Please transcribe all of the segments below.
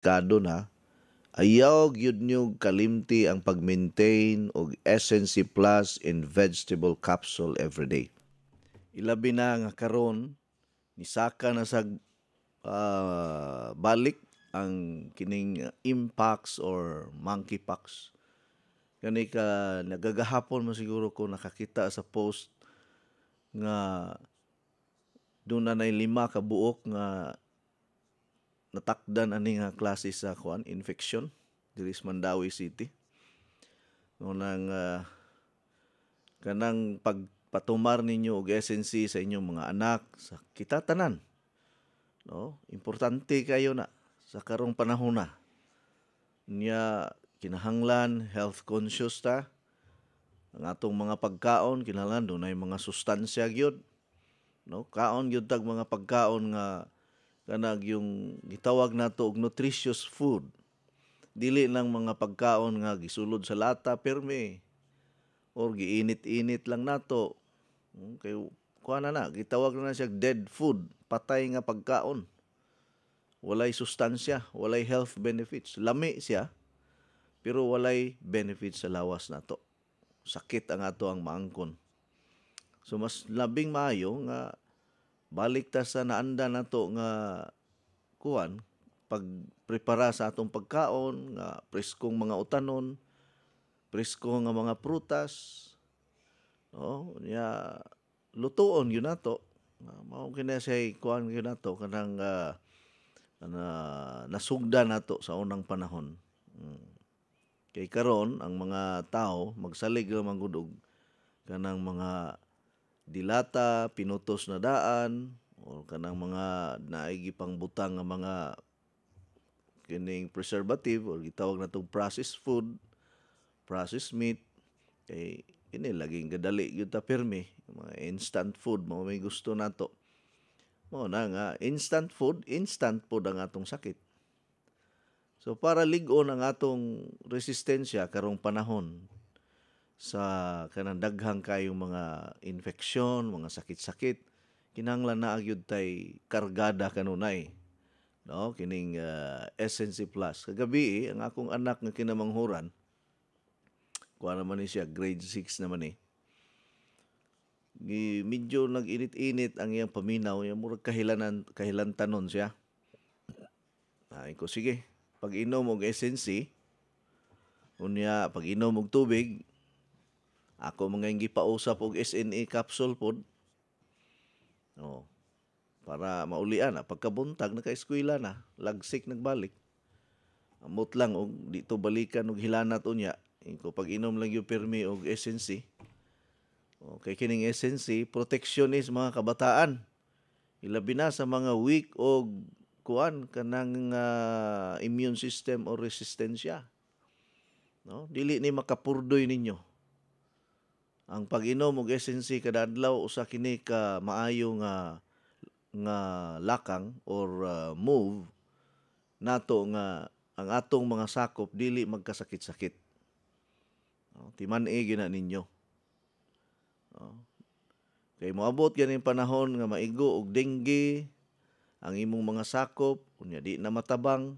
kado na, ayaw gyud nyo kalimti ang pag-maintain og SNC Plus in vegetable capsule everyday. Ilabi na nga karon nisaka na sa balik ang kining impacts or monkeypox. Kani ka nagagahapon mo siguro ko nakakita sa post nga doon na 5 ka buok nga natakdan ani nga klase sa infection diri sa Mandawi City. Nang kanang pagpatumar ninyo og SNC sa inyong mga anak sa kita tanan. No, importante kayo na sa karong panahon na. Nya kinahanglan health conscious ta. Ang atong mga pagkaon kinahanglan dunay mga sustansya gyud. No, kaon gyud tag mga pagkaon nga kanag yung gitawag nato og nutritious food. Dili lang mga pagkaon nga gisulod sa lata perme or giinit-init lang nato. Kay kuha na gitawag na siya dead food, patay nga pagkaon. Walay sustansya, walay health benefits. Lami siya, pero walay benefits sa lawas nato. Sakit ang ato ang maangkon. So mas labing maayo nga balik ta sa naanda nato nga pagprepara sa atong pagkaon nga preskong mga utanon, presko nga mga prutas, no, nya lutuon yun nato. Mao kini say kuan gyud nato kanang nasugda nato sa unang panahon. Kay karon ang mga tao magsalig ra man gud og kanang mga dilata, pinutos na daan, o kanang mga naigi pang butang nga mga kining preservative o gitawag natong processed food, processed meat, kay kini laging gadali gyud ta pirmi, mga instant food mo may gusto nato. Mo na nga instant food ang atong sakit. So para lig-on ang atong resistensya karong panahon sa kanang daghang kayong mga infeksyon, mga sakit-sakit, kinahanglan na agyud tay kargada kanunay. No, kining SNC Plus. Kagabi ang akong anak nga kinamanghuran, kuha naman ni siya, grade 6 naman eh. Medyo nag-init-init ang iyang paminaw, yung murag kahilantanon siya. Ay ko, sige, pag inom og SNC, unya pag inom og tubig, ako mga yung gipausap og SNA capsule pod. Oh, para maulian na. Pagkabuntag, naka-eskwela na. Lagsik nagbalik. Amot lang og dito balikan og hilanat unya. Ko pag inom lang yung permi og SNC. Okay, kining SNC, protectionist mga kabataan. Ilabi na sa mga weak og kanang immune system o resistensya. No, dili ni makapurdoy ninyo. Ang pag-inom og SNC kada adlaw usa kini ka maayo nga lakang or move nato nga ang atong mga sakop dili magkasakit-sakit. Timan-i gyud na ninyo. Kay moabot ganing panahon nga maigo og dengue ang imong mga sakop unya di na matabang,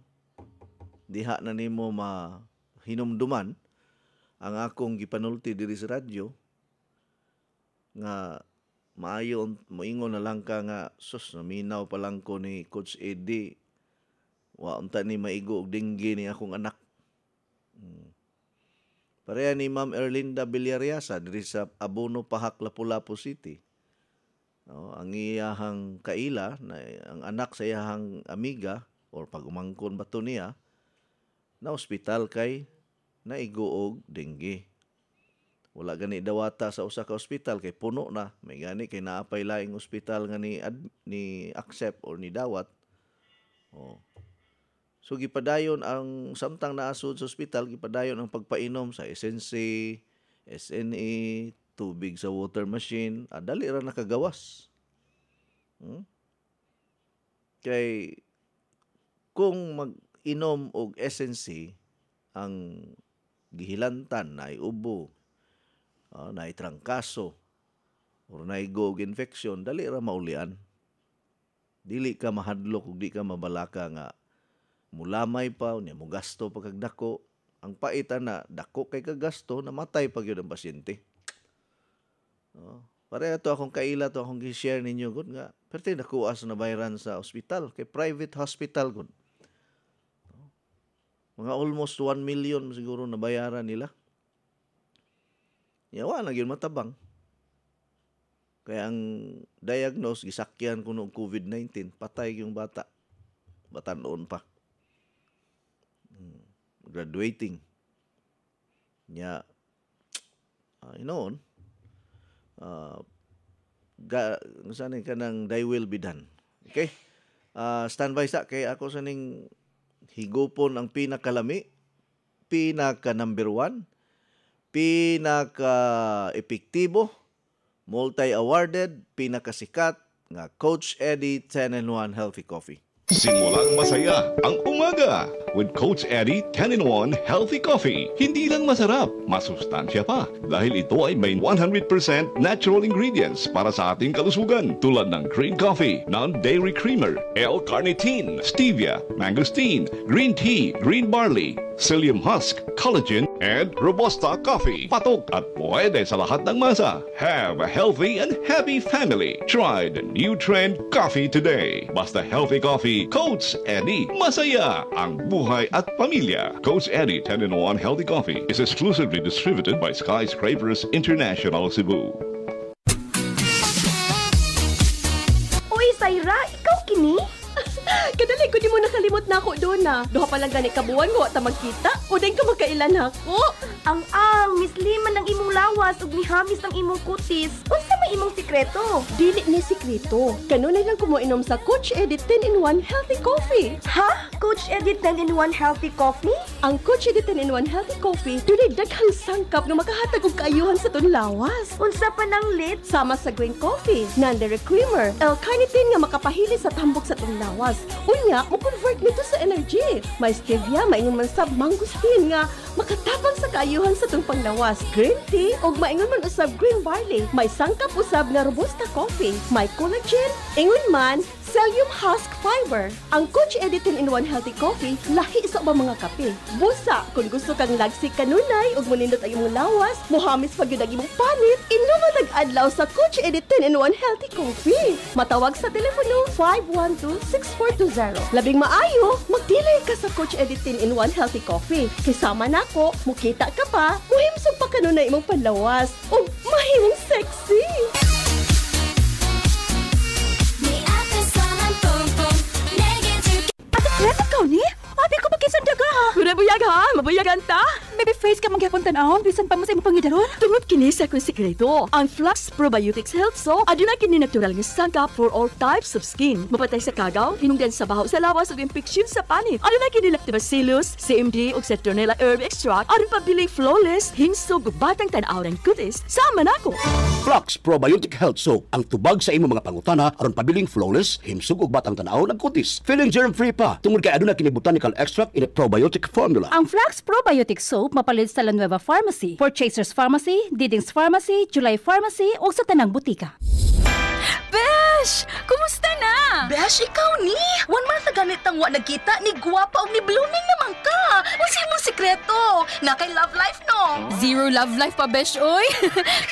diha na nimo mahinumduman ang akong gipanulti diri sa radyo nga maayo moingon na lang ka nga sus naminaw pa lang ko ni Coach Eddie wa unta ni maigo og dengue ni akong anak. Pareha ni Ma'am Erlinda Villariasa diri sa Abono Pahak, Lapu-Lapu City. No, ang iyahang kaila na ang anak sa iyahang amiga or pag-umangkon ba to niya na ospital kay naigo og dengue. Wala gani dawata sa usa ka ospital kay puno na. May gani kay naapay laing ospital nga ni accept or ni dawat. Oh. So gipadayon ang samtang naasud sa ospital, gipadayon ang pagpainom sa SNC, SNA, tubig sa water machine, dali ra nakagawas. Kay kung mag-inom og SNC ang gihilantan na ubo, na trangkaso or na gog infection, dali ra maulian. Dili ka mahadlok ug di ka mabalaka nga mulamay pa, unya mo gasto pag dako. Ang paita na dako kay kagasto, namatay pag yun ang pasyente. Pareha to akong kaila to akong gi-share ninyo gud nga perti nakuha sa nabayaran sa ospital kay private hospital gud. Mga almost 1 million siguro nabayaran nila. Yawa na gyud matabang. Kaya ang diagnose gisakyan ko noong COVID-19, patay yung bata. Bata noon pa. Graduating. Nya noon saan ka nang thy will be done. Okay? Standby sa kay ako sa ning higupon ang pinakalami, pinaka number 1, pinaka epektibo, multi-awarded, pinakasikat nga Coach Eddie 10-in-1 Healthy Coffee. Simulang masaya ang umaga with Coach Eddie 10-in-1 Healthy Coffee. Hindi lang masarap, masustansya pa dahil ito ay may 100% natural ingredients para sa ating kalusugan tulad ng green coffee, non-dairy creamer, L-carnitine, stevia, mangosteen, green tea, green barley, psyllium husk, collagen, and Robusta coffee. Patok at pwede sa lahat ng masa. Have a healthy and happy family. Try the new trend coffee today. Basta healthy coffee, Coach Eddie. Masaya ang buhay at pamilya. Coach Eddie 10-in-1 Healthy Coffee is exclusively distributed by Skyscrapers International Cebu. Uy, Syra, ikaw kini? Kadali ko di mo nakalimot na ako doon na. Duha pa lang gani kabuwan ko ta magkita. O din ka magkailan ako. Ang misliman ang imong lawas ug mihamis ang imong kutis. Unsa may imong sikreto? Dili ni sikreto. Kanunay lang ko mo inom sa Coach Eddie 10-in-1 Healthy Coffee. Ha? Coach Eddie 10-in-1 Healthy Coffee? Ang Coach Eddie 10-in-1 Healthy Coffee dunay daghang sangkap nga makahatag og kaayuhan sa ton lawas. Unsa pa nang lit? Sama sa green coffee, non-dairy creamer, L-carnitine nga makapahili sa tambok sa ton lawas. Unya, mo convert nito sa energy. May stevia, maingon man sab mangosteen nga makatapang sa kaayuhan sa tong panglawas. Green tea ug maingon man usab green barley. May sangkap usab nga robusta coffee. May collagen, ingon man psyllium husk fiber. Ang Coach Eddie 10-in-1 Healthy Coffee lahi sa ubang mga kape. Busa kung gusto kang lagsik kanunay ug monindot ang imong lawas, mohamis pag yun ang imong panit, inuman nag-adlaw sa Coach Eddie 10-in-1 Healthy Coffee. Matawag sa telepono 512-6420. Labing maayo, magdilay ka sa Coach Eddie 10-in-1 Healthy Coffee. Kisama nako, mukita ka pa, muhimsog pa kanunay imong panlawas ug mahimong sexy. Ate ikaw ni? Abi ko magkisandaga ha. Mura buyag ha, mabuyagan ta. Baby face ka magyapon tanahon, bisan pa mo sa imong pangidaron. Tungod kini sa akong sikreto, ang Flux Probiotics Health Soap aduna kini natural nga sangkap for all types of skin. Mapatay sa kagaw, hinungdan sa baho sa lawas ug infeksyon sa panit. Aduna kini Lactobacillus, CMD ug Citronella herb extract aron pabiling flawless, hinsog ug batang tan-aw ng kutis. Sama nako. Flux Probiotic Health Soap ang tubag sa imong mga pangutana aron pabiling flawless, himsog ug batang tan-aw ng kutis. Feeling germ-free pa tungod kay aduna kini botanical extract in a probiotic formula. Ang Flux Probiotic Soap mapalit sa La Nueva Pharmacy, Purchasers Pharmacy, Diding's Pharmacy, July Pharmacy ug sa tanang butika. Besh! Kumusta na? Besh, ikaw ni? 1 month na ganit ang wa nagkita, ni guwapa o ni blooming naman ka. Unsa imong sikreto? Na kay love life no? Zero love life pa, Besh, oy.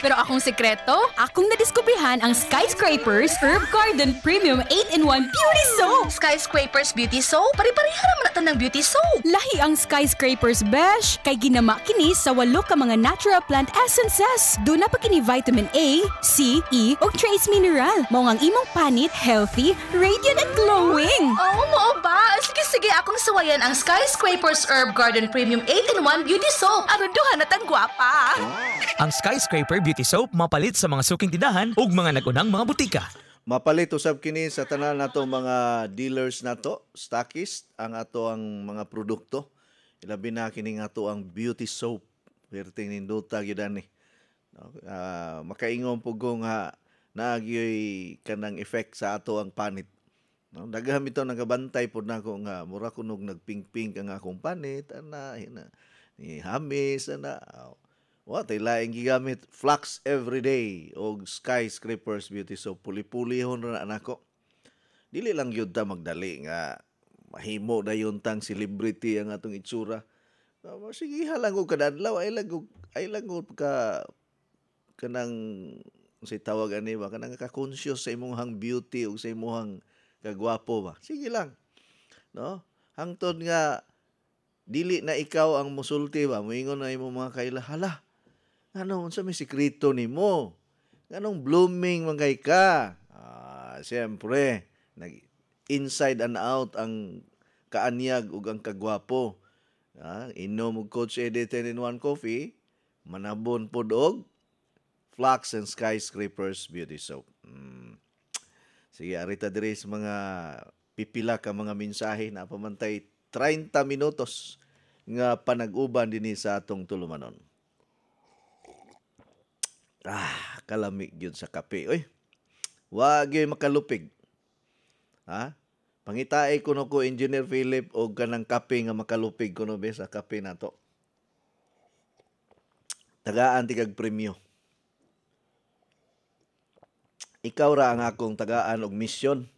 Pero akong sekreto, akong nadiskubrihan ang Skyscrapers Herb Garden Premium 8-in-1 Beauty Soap. Skyscrapers Beauty Soap? Pari-parihan naman natin ng beauty soap. Lahi ang Skyscrapers, Besh. Kay ginama kini sa 8 ka mga natural plant essences. Doon na pa kini vitamin A, C, E, o trace mineral. Mao ang imong panit, healthy, radiant, and glowing. Oo, mo ba? Sige, akong suwayan ang Skyscrapers Herb Garden Premium 8-in-1 Beauty Soap. Aron duha na tang gwapa. Ang Skyscraper Beauty Soap mapalit sa mga suking tindahan ug mga nagunang mga butika. Mapalit usab kini sa tanan nato mga dealers nato, stockist ang ato ang mga produkto. Ilabi na kini nga ato ang beauty soap. Perting ninduta gyud ani. Makaingon pug nga naagyoy kanang effect sa ato ang panit. No, daghang ito nagabantay pod nako nga mura kunog nagpingping ang akong panit ana ni hamis ana. Wa tay laing gigamit Flux Everyday og Skyscrapers Beauty Soap puli-pulihon ra nako. Dili lang gyud ta magdali nga mahimo na yun tang celebrity ang atong itsura. Sige halang ko kadadlaw ay lang ko kanang say tawag ani ba kanang ka-conscious sa imong beauty o sa imong kagwapo ba. Sige lang. No? Hangtod nga dili na ikaw ang musulti ba, moingon na imong mga kaila, hala. Ano unsa may sikreto nimo? Nganong blooming man kay ka? Siyempre, inside and out ang kaanyag ug ang kagwapo. Inom og Coach Eddie 10-in-1 coffee, manabon pod og Flax and Skyscrapers Beauty Soap. Sige, arita diri sa mga pipila ka mga mensahe na pamantay 30 minutos nga panag-uban dinhi sa atong tulumanon. Kalami gyud sa kape. Oy, wag gyud makalupig. Pangitae kuno ko Engineer Philip og kanang kape nga makalupig kuno be sa kape nato. Tagaan tigag premyo. Ikaw ra ang akong tagaan og misyon.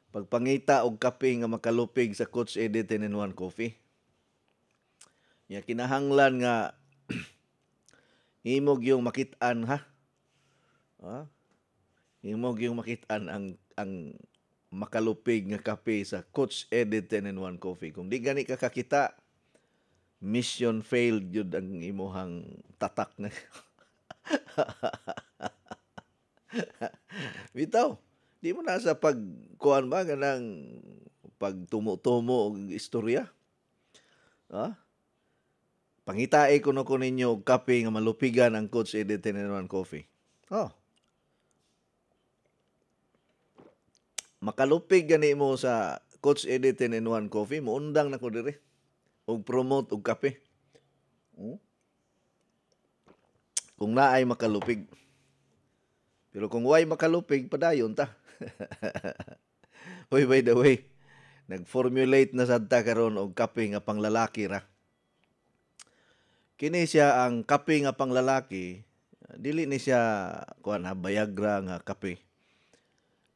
Pagpangita og kape nga makalupig sa Coach Eddie 10-in-1 coffee. Ya kinahanglan nga himog yung makit-an ha. Himog yung makit-an ang makalupig nga kape sa Coach Eddie 10-in-1 coffee. Kung di gani ka kakita, mission failed yun ang imuhang tatak na. Bitaw, di mo na sa pagkuhan ba ganang pagtumo-tumo og istorya. Pangitae ko ninyo og kape nga malupigan ang Coach Eddie 10-in-1 coffee. Makalupig gani mo sa Coach Eddie 10-in-1 coffee, muundang na ko diri og promote og kape. Kung naay makalupig. Pero kung way makalupig, padayon ta. Hoy, by the way, nag-formulate na sad ta karon og kape nga panglalaki ra. Kini siya ang kape nga panglalaki, dili ni siya Viagra nga kape.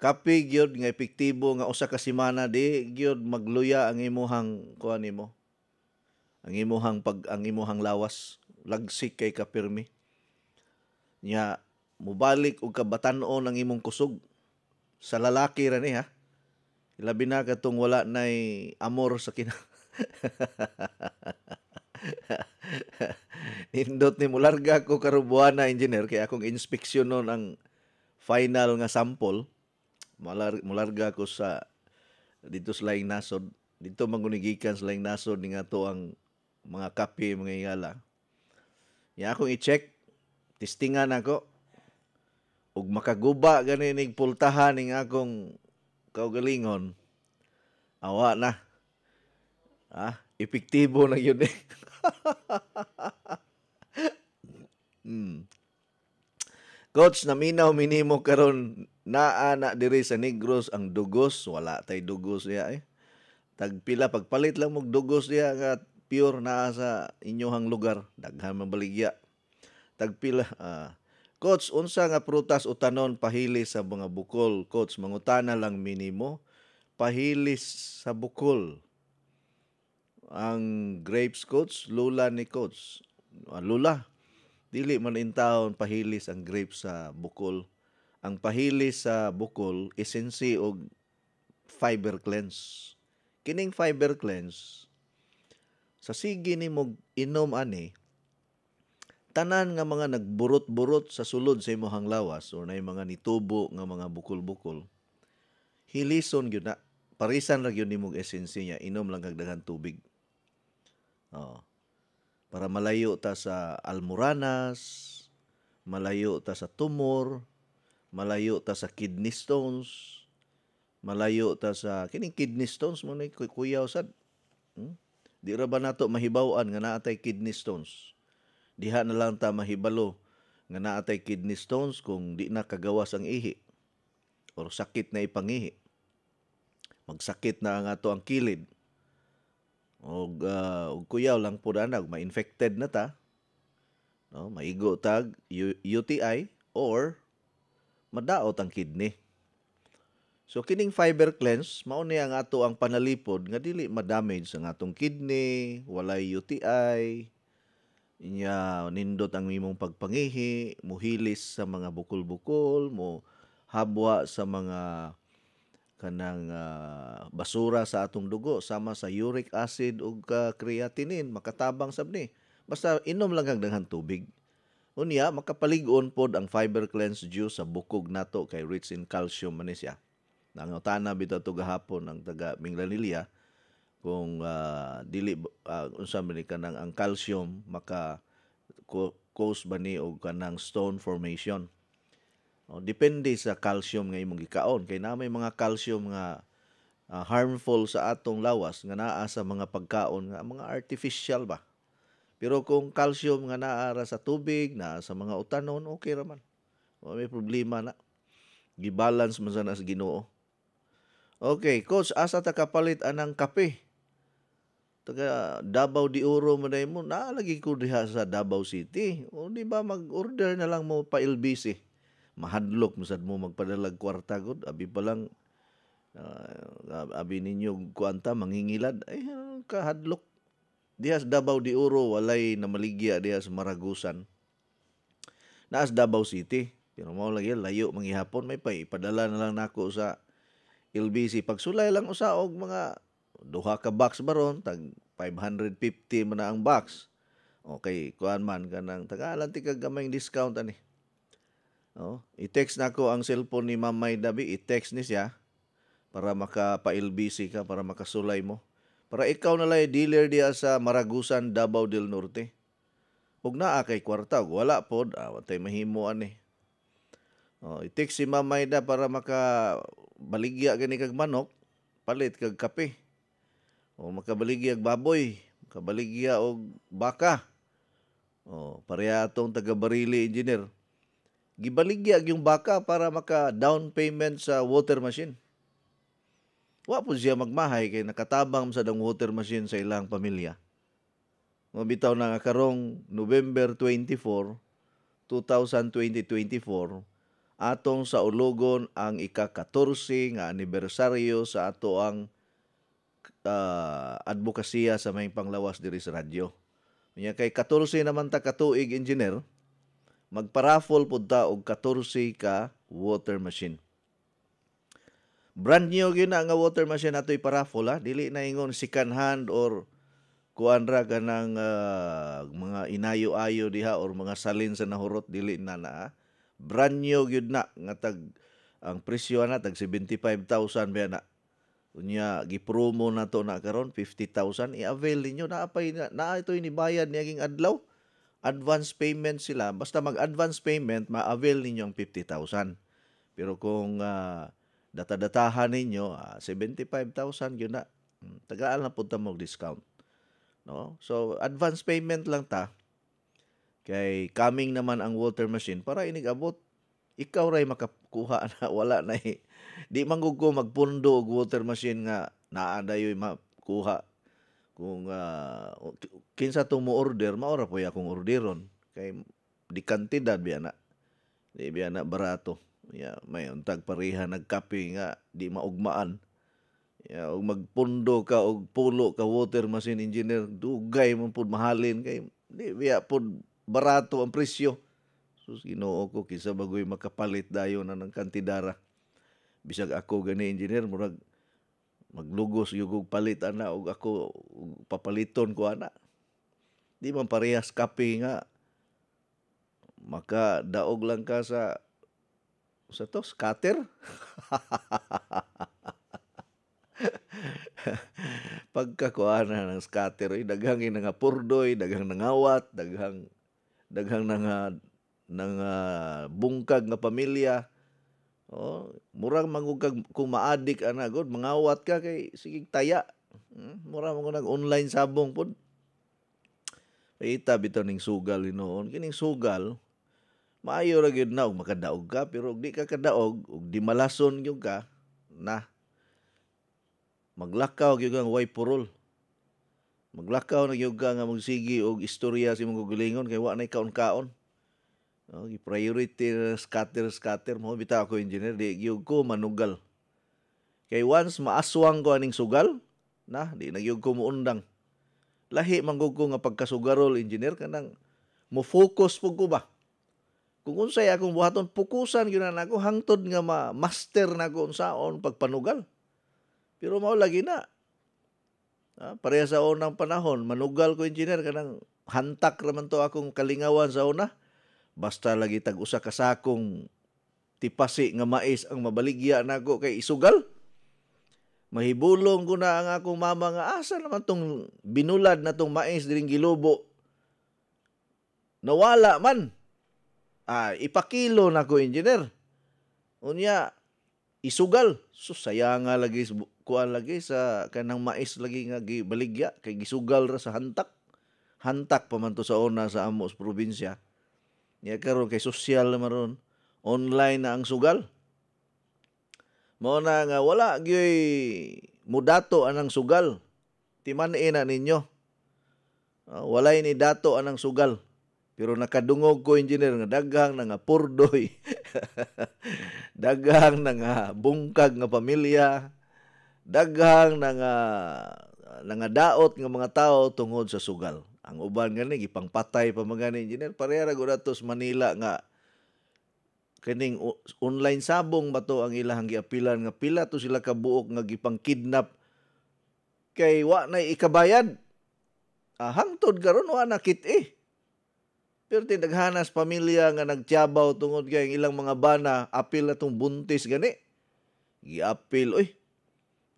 Kape gyud nga epektibo nga usa ka semana di gyud magluya ang imuhang nimo. Ang imuhang lawas, lagsik kay kapirmi. Nya mubalik og kabatan-on ang imong kusog. Sa lalaki ra ni ha. Labi na katong wala nay amor sa Nindot ni mularga ko karubuan na engineer kaya akong inspeksyon nun ang final nga sample. Mularga ko sa dito sa laing nasod. Dito mangunigikan sa laing nasod ni nga to ang mga kape, mga ingala. Ya akong i-check, testingan ako. Ug makaguba ganinig pultahan ning akong kaugalingon. Awa na. Epektibo na yun eh. Coach, naminaw minimo karon naa na diri sa Negros ang dugos, wala tay dugos diya eh. Tagpila pagpalit lang mog dugos diya nga pure naa sa inyohang lugar, daghan man baligya. Tagpila Coach, unsa nga prutas utanon pahilis sa mga bukol? Coach, mangutana lang minimo, pahilis sa bukol. Ang grapes, Coach, lula ni Coach. Lula, dili man intawon pahilis ang grapes sa bukol. Ang pahilis sa bukol, esensi og fiber cleanse. Kining fiber cleanse, sa sige ni mo inom ani, tanan nga mga nagburot-burot sa sulod sa imong lawas o na mga nitubo nga mga bukol-bukol, hilison gyud na. Parisan ra gyud nimong esensi niya, inom lang kag daghan tubig. Para malayo ta sa almoranas, malayo ta sa tumor, malayo ta sa kidney stones, malayo ta sa kining kidney stones mo na kuyaw sad. Di ra ba nato mahibaw-an nga naatay kidney stones? Diha na lang ta mahibalo nga naatay kidney stones kung di na kagawas ang ihi or sakit na ipangihi. Magsakit na ang ato ang kilid. Og kuyaw lang pud anag ma-infected na ta. No, maigo tag UTI or madaot ang kidney. So kining fiber cleanse mao ni ang ato ang panalipod nga dili ma-damage ang atong kidney, walay UTI, inya nindot ang imong pagpangihi, muhilis sa mga bukol-bukol, mo habwa sa mga kanang basura sa atong dugo sama sa uric acid ug creatinine, makatabang sab ni. Basta inom lang kang daghang tubig. Unya makapalig-on pod ang fiber cleanse juice sa bukog nato kay rich in calcium man ni siya. Nangutana bitaw to gahapon ang taga Minglanilla kung dili unsa man ni kanang ang calcium maka cause ba ni og kanang stone formation. Depende sa calcium nga imong gikaon kay na may mga calcium nga harmful sa atong lawas nga naa sa mga pagkaon nga mga artificial ba. Pero kung calcium nga naa sa tubig, naa sa mga utanon, okay ra man. May problema na. Gibalance man sa Ginoo. Okay, coach, asa ta kapalit anang kape? Taga Davao de Oro man mo, naalagi ko diha sa Davao City. O di ba mag-order na lang mo pa LBC? Mahadlok mo sad mo magpadalag kwarta gud, abi pa lang abi ninyo kuanta mangingilad ay kahadlok. Diha sa Davao de Oro walay namaligya diha sa Maragusan. Naas Davao City. Pero mao lagi layo manghihapon may ipadala na lang nako sa LBC. Pagsulay lang usa og mga duha ka box baron tag 550 man na ang box. Okay, kuan man kanang tagalan ti kag gamayng discount ani. I-text nako ang cellphone ni Ma'am Mayda Bi, i-text ni siya para maka-LBC ka, para makasulay mo. Para ikaw na lang dealer diya sa Maragusan, Davao del Norte. Ug naa kay kwarta, wala pod, watay mahimo ani. I-text si Ma'am Mayda para makabaligya gani kag manok, palit kag kape. O makabaligya og baboy, makabaligya og baka. Pareha atong taga Barili engineer. Gibaligya yung baka para maka down payment sa water machine. Wa po siya magmahay kay nakatabang sa dang water machine sa ilang pamilya. Mabitaw na nga karong November 24, 2024, atong sa ulogon ang ika-14 nga anibersaryo sa ato ang advokasya sa may panglawas diri sa radyo. Nya kay 14 naman ta katuig engineer, magparaffle pud ta og 14 ka water machine. Brand new gyud na nga water machine ato iparaffle ha, dili na ingon second hand or kuan ra kanang mga inayo-ayo diha or mga salin sa nahurot, dili na na. Brand new gyud na nga tag ang presyo na tag 75,000 ba na. Unya gipromo na to na karon 50,000, i-avail ninyo na ito inibayad niyaging adlaw. Advance payment sila, basta mag-advance payment ma-avail ninyo ang 50,000. Pero kung data-datahan ninyo 75,000 yun na, tagaan na punta mo discount. No? So advance payment lang ta. Kay coming naman ang water machine para inigabot ikaw ray makakuha na, wala na di man ko magpundo og water machine nga naa dayoy makuha. Kung kinsa to mo order, maora po akong orderon kay di kantidad biya na. Di biya na barato. May untag pareha nagkape nga di maugmaan. Og magpundo ka og pulo ka water machine engineer, dugay man pud mahalin kay di biya pud barato ang presyo. Sus Ginoo ko kinsa bagoy makapalit dayon na ng kantidara. Bisag ako gani engineer murag maglugos yung palit ana og ako papaliton ko ana. Di man parehas kape nga maka daog lang ka sa to scatter. Pagkakuana ng scatter daghang nga purdoy, daghang nangawat, daghang bungkag nga pamilya. Murang mangugag kung maadik ana god mangawat ka kay sige taya. Mura mo nag online sabong pud. Ita bitaw ning sugal hinoon. Kining sugal maayo ra gyud na og makadaog ka, pero di ka kadaog og di malason gyud ka na maglakaw gyud ang way purol. Maglakaw na gyud ka nga magsigi og istorya sa imong gulingon kay wa nay kaon-kaon. Priority scatter mo bitaw ako engineer di gyud ko manugal. Kay once maaswang ko aning sugal, na di nagyug ko muundang. Lahi manggug ko nga pagkasugarol engineer kanang mo focus pug ko ba. Kung unsay akong buhaton pukusan gyud na ako hangtod nga ma-master na ko unsaon pagpanugal. Pero mao lagi na. Pareha sa unang panahon, manugal ko engineer kanang hantak raman to akong kalingawan sa una. Basta lagi tag usa ka sakong tipasi nga mais ang mabaligya nako kay isugal. Mahibulong ko na ang akong mama nga asa naman tong binulad na tong mais diring gilubo. Nawala man. Ipakilo na ko engineer. Unya isugal. So sayanga lagi kuan lagi sa kanang mais lagi nga gibaligya kay gisugal ra sa hantak. Hantak pa man to sa una sa amo sa probinsya. Nya karon kay sosyal naman ron. Online na ang sugal. Mao na nga wala gyoy mudato anang sugal. Timan-i na ninyo. Walay ni dato anang sugal. Pero nakadungog ko engineer nga daghang na nga purdoy. Daghang na nga bungkag nga pamilya. Daghang na nga daot nga mga tao tungod sa sugal. Ang uban gani gipangpatay pa mga engineer pareha ra gud ato sa Manila nga kining online sabong ba to ang ilahang giapilan nga pila to sila ka buok nga gipang-kidnap kay wa na ikabayad. Hangtod karon wa na kit. Pero tinaghanas pamilya nga nagtiyabaw tungod kay ilang mga bana apil na tong buntis gani. Giapil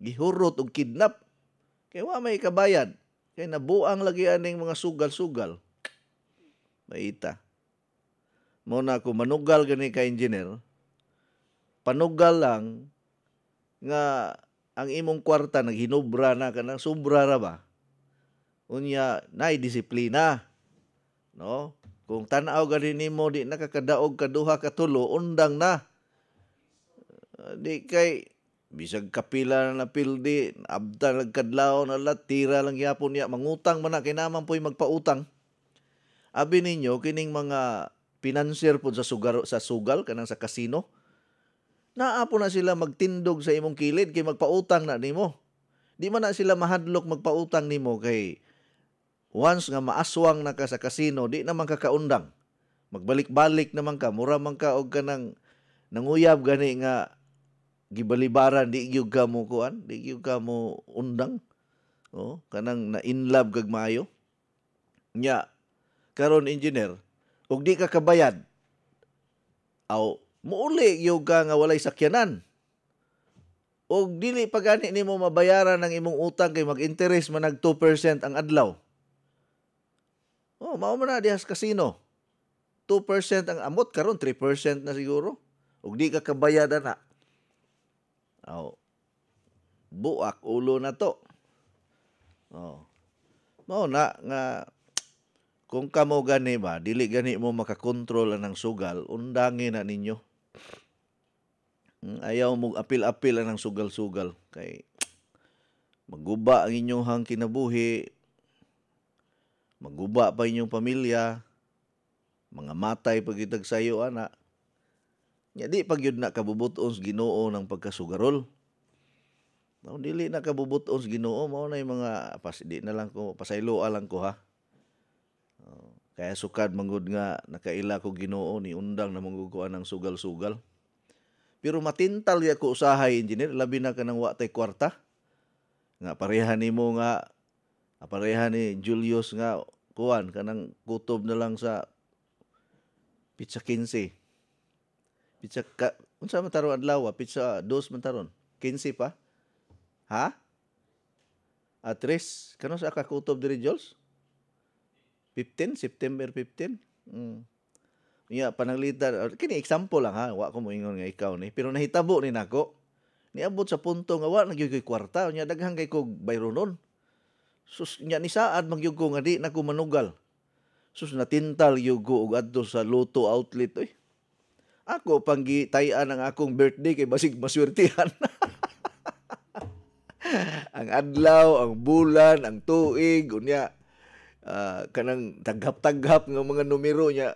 gihurot og kidnap. Kay wa may ikabayad. Kay nabuang lagi aning mga sugal-sugal. Maita. Mo na ako manugal gani ka engineer. Panugal lang nga ang imong kwarta naghinubra na kanang sobra ra ba. Unya nay disiplina. No? Kung tan-aw gani nimo di nakakadaog kaduha ka tulo undang na. Di kay bisag kapila na pildi abda nagkadlaw na tira lang yapon niya mangutang man na kay naman po'y magpautang. Abi ninyo kining mga financier po sa sugal kanang sa casino. Naapo na sila magtindog sa imong kilid kay magpautang na nimo. Di man na sila mahadlok magpautang nimo kay once nga maaswang na ka sa casino, di naman ka kaundang. Magbalik-balik naman ka, mura man ka og kanang nanguyab gani nga gibalibaran, di gyud ka mo kuan, di gyud ka mo undang. Kanang na in love kag maayo. Nya karon engineer, ug di ka kabayad, muuli yung ka nga walay sakyanan. Og dili pa gani nimo mabayaran ang imong utang kay mag-interest man nag 2% ang adlaw. Mao man na dihas casino. 2% ang amot karon 3% na siguro. Og di ka kabayad na. Buak ulo na to. Mao na nga kung kamo gani ba, dili gani mo makakontrol ang sugal, undangin na ninyo. Ayaw mo apil-apil ang sugal-sugal. Kay maguba ang inyong kinabuhi, maguba pa inyong pamilya, mga matay pagitag sayo, ana. Nya di pagyud na kabubuton sa Ginoo ng pagkasugarol. Dili na kabubuton sa Ginoo, mao na yung mga, di na lang ko, pasayloa lang ko ha. Kaya sukad manggod nga nakaila ko Ginoo ni undang na mangguguan ng sugal-sugal. Pero matintal ya ko usahay engineer labi na kanang wa tay kwarta. Nga pareha nimo nga pareha ni Julius nga kuan kanang kutob na lang sa pizza 15. Pizza unsa man taron adlaw? Pizza 2 man taron. 15 pa? Ha? Atres kano sa kakutob diri Jules? 15, September 15. Pananglitan. Kini example lang ha. Wa ko moingon nga ikaw ni. Pero nahitabo ni nako. Niabot sa punto nga wa nagyugoy kwarta. Nya daghang kay ko bayronon. Sus nya ni saad magyug ko nga di na ko manugal. Sus natintal yugo og adto sa Lotto outlet oy. Ako panggitayan ang akong birthday kay basig maswertihan. Ang adlaw, ang bulan, ang tuig, unya kanang taghap-taghap nga mga numero niya.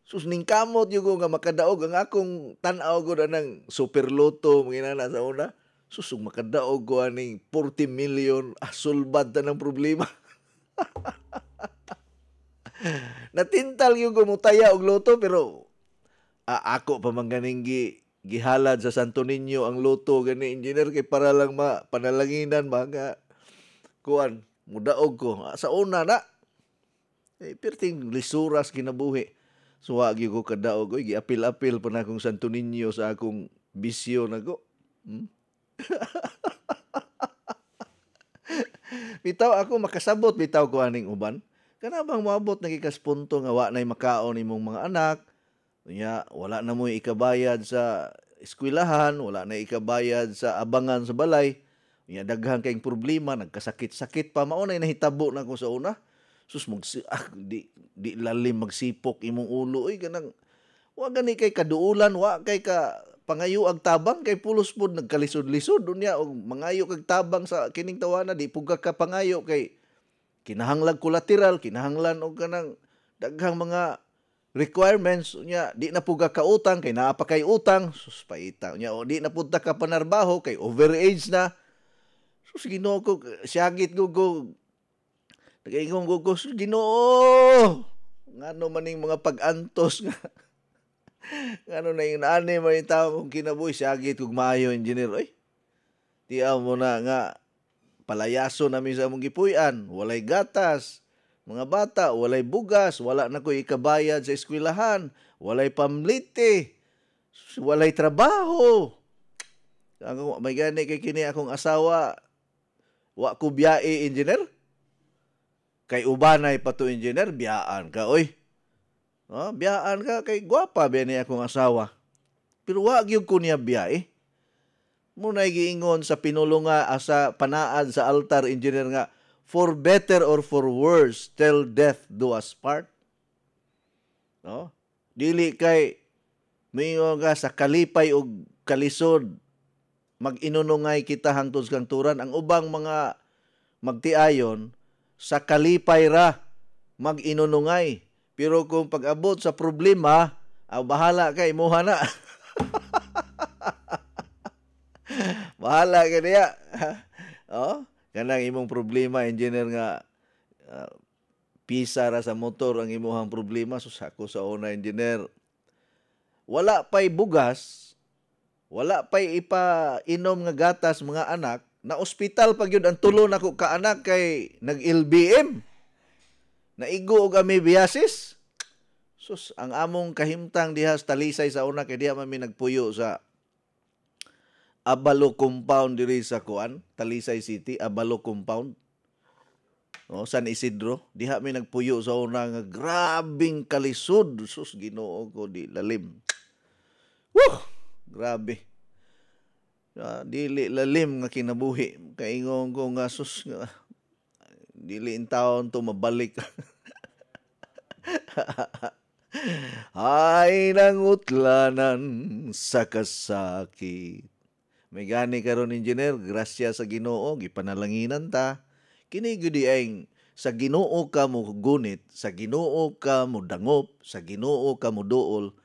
Sus ning kamot yugo nga makadaog ang akong tan-aw gud anang Super Lotto mga na sa una. Susong makadaog ko aning 40 million asulbad na ng problema. Natintal yung gumutaya og loto pero ako pa man ganing gihalad sa Santo Niño ang loto gani engineer kay para lang panalanginan mga kuan mudaog ko sa una na perting lisuras kinabuhi so wagi ko kadaog oy giapil-apil pa na akong Santo Niño sa akong bisyo nako. Bitaw ako makasabot bitaw ko aning uban. Kana bang moabot na gikas punto nga wa nay makaon imong mga anak. Nya wala na mo ikabayad sa eskwelahan, wala na ikabayad sa abangan sa balay. Nya daghang kayong problema, nagkasakit-sakit pa mao nay nahitabo na ko sa una. Sus di lalim magsipok imong ulo oy kanang wa gani kay kaduulan, wa kay ka pangayo ag tabang kay pulos pod nagkalisod-lisod unya og mangayo kag tabang sa kining tawana di pugka ka pangayo kay kinahanglan collateral, kinahanglan og kanang daghang mga requirements unya di na pugka ka utang kay naa pa kay utang sus paita unya o di na pud ta ka panarbaho kay overage na sus Ginoo ko siyagit ko nagaingon ko sus Ginoo ngano maning mga pag-antos nga ano na yung naanay mo yung tao kung kinabuhi siyagit kung maayo engineer oy tiyaw mo na nga palayaso namin sa mong gipuyan walay gatas mga bata walay bugas wala na ko ikabayad sa eskwelahan walay pamlite walay trabaho may gani kay kini akong asawa wa ko biyae engineer kay ubanay pa to engineer biyaan ka oy. Biyaan ka kay gwapa ba ni akong asawa. Pero wa gyud ko niya biyae. Muna giingon sa pinulunga sa panaad sa altar engineer nga for better or for worse till death do us part. Dili kay mingon ka sa kalipay og kalisod mag-inunungay kita hangtod sa kanturan ang ubang mga magtiayon sa kalipay ra mag-inunungay. Pero kung pag-abot sa problema, bahala kay moha na. Bahala ka niya. Kanang imong problema, engineer nga, pisa ra sa motor ang imong problema. Susako sa una, engineer. Wala pa'y bugas, wala pa'y ipa-inom nga gatas mga anak, na ospital pag yun ang tulo na ko ka anak kay nag-LBM. Naigo og amoebiasis. Sus, ang among kahimtang diha sa Talisay sa una kay diha man mi nagpuyo sa Abalo compound diri sa kuan, Talisay City, Abalo compound. San Isidro, diha mi nagpuyo sa una nga grabing kalisod. Sus, Ginoo ko di lalim. Woo! Grabe. Dili lalim nga kinabuhi. Kaingon ko nga sus nga dili in taon to mabalik. Ay nangutlanan sa kasakit. May gani karon engineer, grasya sa Ginoo, gipanalanginan ta. Kini gyud ay sa Ginoo ka mo gunit, sa Ginoo ka mo dangop, sa Ginoo ka mo duol.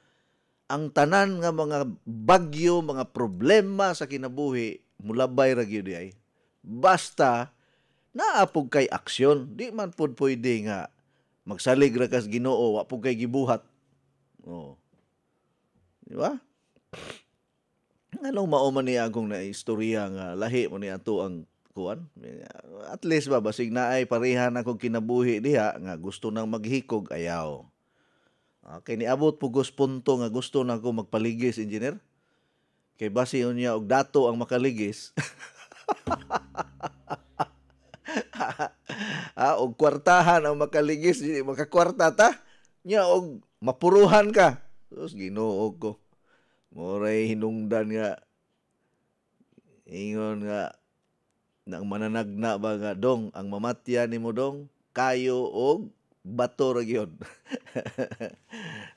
Ang tanan nga mga bagyo, mga problema sa kinabuhi, mulabay ra gyud ay. Basta naapog kay aksyon, di man pud pwede nga magsalig ra kas Ginoo, wa pud kay gibuhat. Di ba? Anong mao ni akong na istorya nga lahi mo ni ato ang kuan? At least ba basig naay parehan akong kinabuhi diha nga gusto nang maghikog ayaw. Okay, niabot pugos punto nga gusto na ko magpaligis, engineer. Kay basi unya og dato ang makaligis. Og kwartahan ang makaligis, di makakwarta ta. Nya og mapuruhan ka. Sus Ginoo ko. Moray hinungdan nga ingon nga nang mananagna ba nga dong ang mamatya nimo dong kayo og bato ra gyud.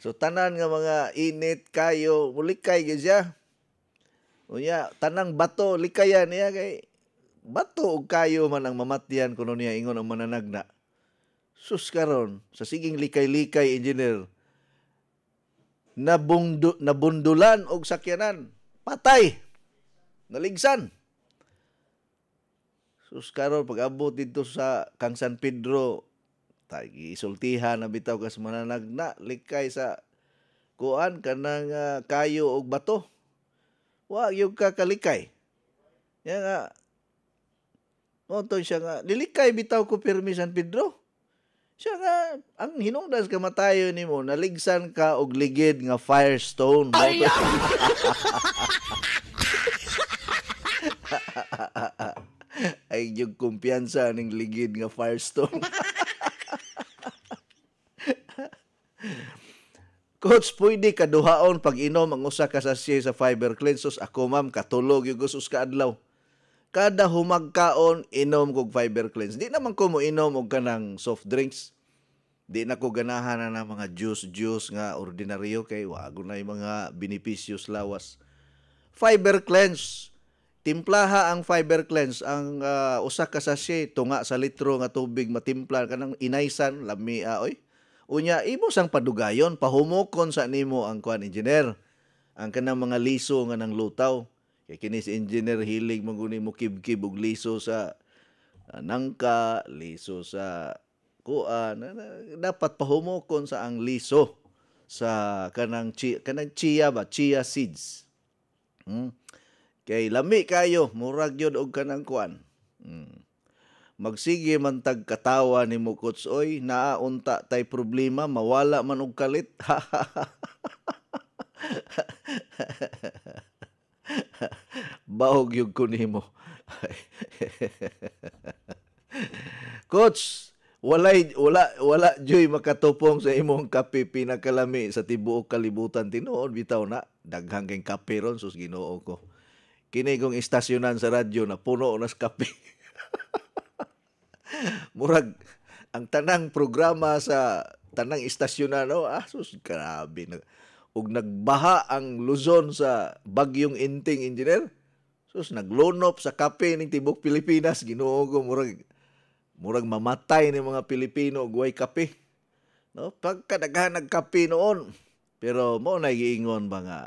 So tanan nga mga init kayo mulikay gyud siya. Unya tanang bato likayan niya kay bato og kayo man ang mamatyan kuno niya ingon ang mananagna. Sus karon sa siging likay-likay engineer nabundulan og sakyanan patay naligsan Sus karon pag-abot dito sa Kang San Pedro, isultihan na bitaw kas mananag na likay sa kuan kanang kayo og bato. Wa yung kakalikay. Ya nga moto siya nga nilikay bitaw ko pirmi San Pedro. Siya nga ang hinungdan sa kamatayon nimo naligsan ka og ligid nga firestone. Ay yung kumpiyansa ning ligid nga firestone. Coach, pwede kaduhaon pag inom ang usa ka sachet sa fiber cleanses. Ako ma'am, katulog yung gusto ka adlaw. Kada humagkaon, inom kog fiber cleanse. Di naman ko mo inom og kanang soft drinks. Di na ko ganahan na ng mga juice nga ordinaryo kay wago na yung mga beneficios lawas. Fiber cleanse. Timplaha ang fiber cleanse. Ang usa ka sachet, tunga sa litro nga tubig matimpla kanang inaysan, lami oy. Unya, imo sang padugayon, pahumokon sa nimo ang kuan engineer. Ang kanang mga liso nga nang lutaw. Kaya kini si engineer hilig maguni mo kib-kib og liso sa nangka, liso sa kuan. Dapat pahumokon sa ang liso sa kanang chia seeds. Kay lami kayo, murag yun og kanang kuan. Magsige man tag katawa ni mo Coach oy, naaunta tay problema, mawala man og kalit. Bahog yung kunimo. Coach, wala joy makatupong sa imong kape pinakalami sa tibuok kalibutan tinuod bitaw na daghang kay kape ron sus Ginoo ko. Kini kong istasyonan sa radyo na puno nas kape. Murag ang tanang programa sa tanang istasyonan sus grabe na ug nagbaha ang Luzon sa bagyong Inting engineer. Sus naglunop sa kape ning tibok Pilipinas Ginoo ko murag mamatay ni mga Pilipino og way kape. No, pagka daghan nagkape noon. Pero mo na giingon ba nga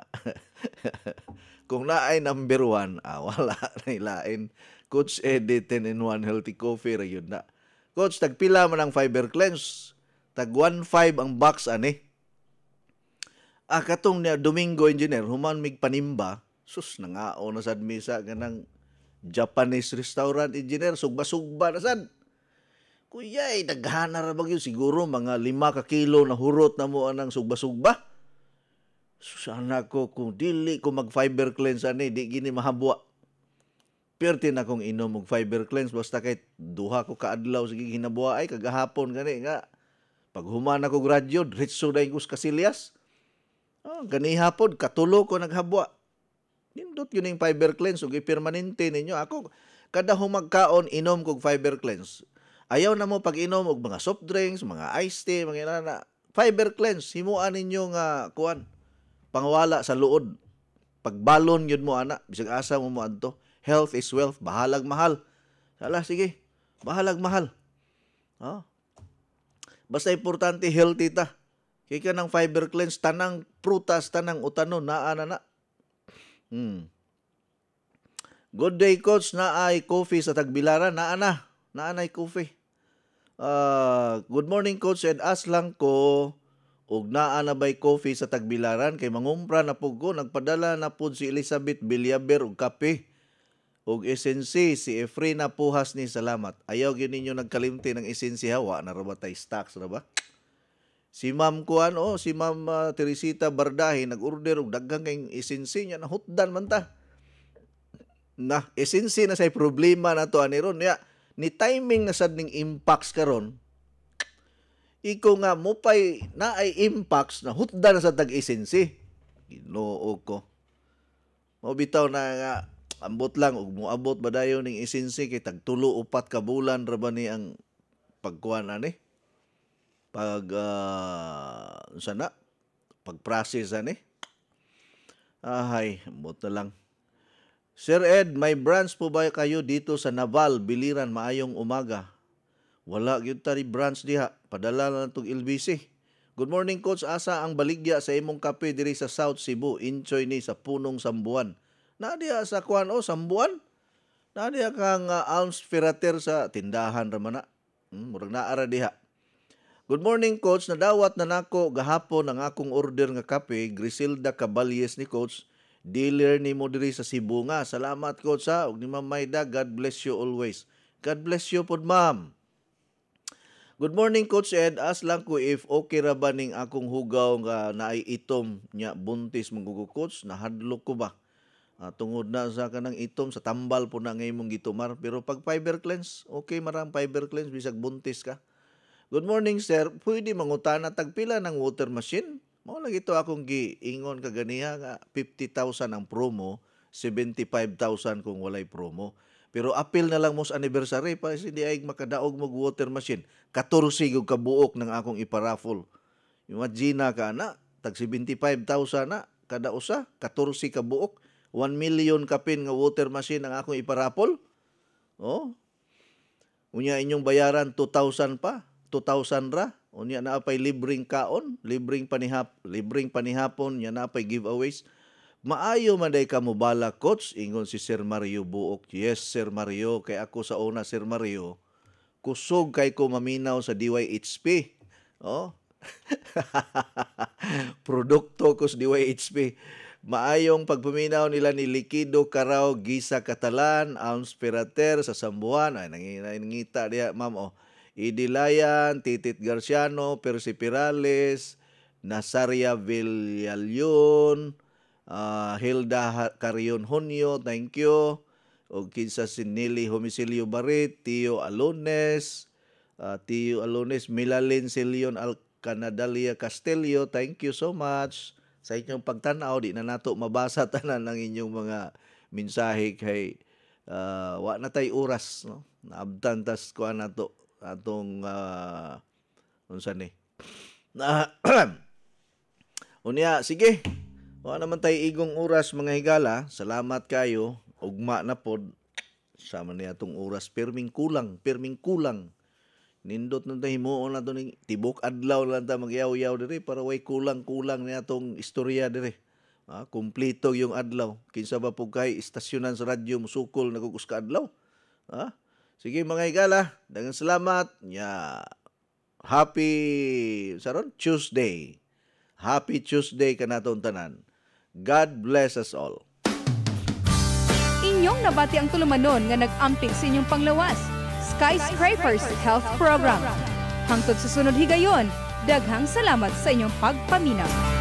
kung naay number 1, wala na ilain. Coach Eddie 10-in-1 healthy coffee ra yun na. Coach, tagpila man ang fiber cleanse. Tag 1.5 ang box ani. Katong niya Domingo engineer human mig panimba. Sus nangao na sad misa ganang Japanese restaurant engineer sugba-sugba na sad. Kuyay daghana ra bagyo siguro mga 5 ka kilo na hurot na mo anang sugba-sugba. Susana ko kung dili ko mag fiber cleanse ani di gini mahabwa. Perti na kong inom og fiber cleanse basta kay duha ko kaadlaw sige hinabuha ay kagahapon gani nga pag human ako radyo diretso dayon ko sa Casillas. Gani hapon katulo ko naghabwa. Nindot yun yung fiber cleanse ug ipermanente ninyo. Ako kada humagkaon inom kog fiber cleanse. Ayaw na mo pag inom og mga soft drinks, mga iced tea, mga inana. Fiber cleanse himuan ninyo nga kuan pangwala sa luod. Pagbalon yun mo ana bisag asa mo adto. Health is wealth. Bahalag mahal. Sala, sige. Bahalag mahal. Basta importante healthy ta. Kaya ka ng fiber cleanse, tanang prutas, tanang utanon, na. Good day, Coach. Naay coffee sa Tagbilaran. Naanay coffee. Good morning, Coach. And ask lang ko, og naana bay coffee sa Tagbilaran. Kay mangumpra na po ko. Nagpadala na po si Elizabeth Villaber og kape. Og esensi si Efrina Puhas ni salamat. Ayaw gyud ninyo nagkalimti ng esensi hawa na ra ba tay stocks ra ba? Si Ma'am Kuan si Ma'am Teresita Bardahe nag-order og daghang kay esensi nya nahutdan man ta. Na esensi na say problema na to ani ron ya ni timing na sad ning impacts karon. Iko nga mo pay na ay impacts na hutdan na sa tag esensi. Ginoo ko. Mo bitaw na nga ambot lang ug moabot ba dayon ning esensi kay tag 3-4 ka bulan ra ba ni ang pagkuan ani sana pag-process ani ambot na lang. Sir Ed, may branch po ba kayo dito sa Naval Biliran? Maayong umaga. Wala gyud tari branch diha, padala lang tong LBC. Good morning, Coach. Asa ang baligya sa imong kape diri sa South Cebu? Inchoy ni sa Punong Sambuan. Na diha sa kuan Sambuan. Nadiya kang ounce firater sa tindahan raman na. Murag naara diha. Good morning, Coach. Nadawat na nako gahapon ang akong order nga kape, Griselda Caballes ni Coach. Dealer ni mo diri sa Cebu nga. Salamat, Coach, ha. Ug ni Ma'am Mayda, God bless you always. God bless you pod, Ma'am. Good morning, Coach Ed. As lang ko if okay ra ba ning akong hugaw nga naay itom nya buntis manggugo, Coach. Nahadlok ko ba? Tungod na sa kanang itom sa tambal po na ngayon mong gitumar. Pero pag fiber cleanse, okay marang fiber cleanse bisag buntis ka. Good morning, sir. Pwede mangutana tagpila ng water machine? Mao lang ito akong giingon kaganiha nga 50,000 ang promo, 75,000 kung walay promo. Pero apil na lang mo sa anniversary pa hindi ay makadaog mo water machine. 14 gug kabuok ng akong iparaffle. Imagine ka na, tag 75,000 na kada usa, 14 kabuok, 1 million kapin nga water machine ang akong iparaffle. Oh. Unya inyong bayaran 2,000 pa. 2,000 ra. Unya na pay libreng kaon, libreng panihapon, nya na pay giveaways. Maayo man day ka mo bala, Coach, ingon si Sir Mario Buok. Yes, Sir Mario, kay ako sa una, Sir Mario, kusog kay ko maminaw sa DYHP. Oh. Produkto ko sa DYHP. Maayong pagpaminaw nila ni Likido Karaw, Gisa Catalan, Ounce Perater sa Sambuan. Ay, nangita diya, ma'am, oh. Idilayan, Titit Garciano, Percy Pirales, Nazaria Villalyon, Hilda Carion Honyo, thank you. O kinsa si Nili Homisilio Barit, Tio Alones, Milalin Silion Alcanadalia Castelio, thank you so much. Sa inyong pagtanaw, di na nato mabasa tanan ng inyong mga mensahe kay wa na tay oras, no? Naabtan tas ko nato atong unsa ni unya sige wa naman tay igong oras mga higala. Salamat kayo, ugma na pod sama niya atong oras perming kulang nindot na tayo himuon na ito tibok adlaw lang ta magyaw-yaw diri para way kulang niya atong istorya diri. Kumplito yung adlaw, kinsa ba po kay istasyonan sa radyo musukol nagugus ka adlaw. Sige mga higala, daghang salamat. Happy Tuesday. Happy Tuesday kanatong tanan. God bless us all. Inyong nabati ang tulumanon nga nag-amping sa inyong panglawas. Skyscrapers Health Program. Hangtod sa sunod higayon, daghang salamat sa inyong pagpaminaw.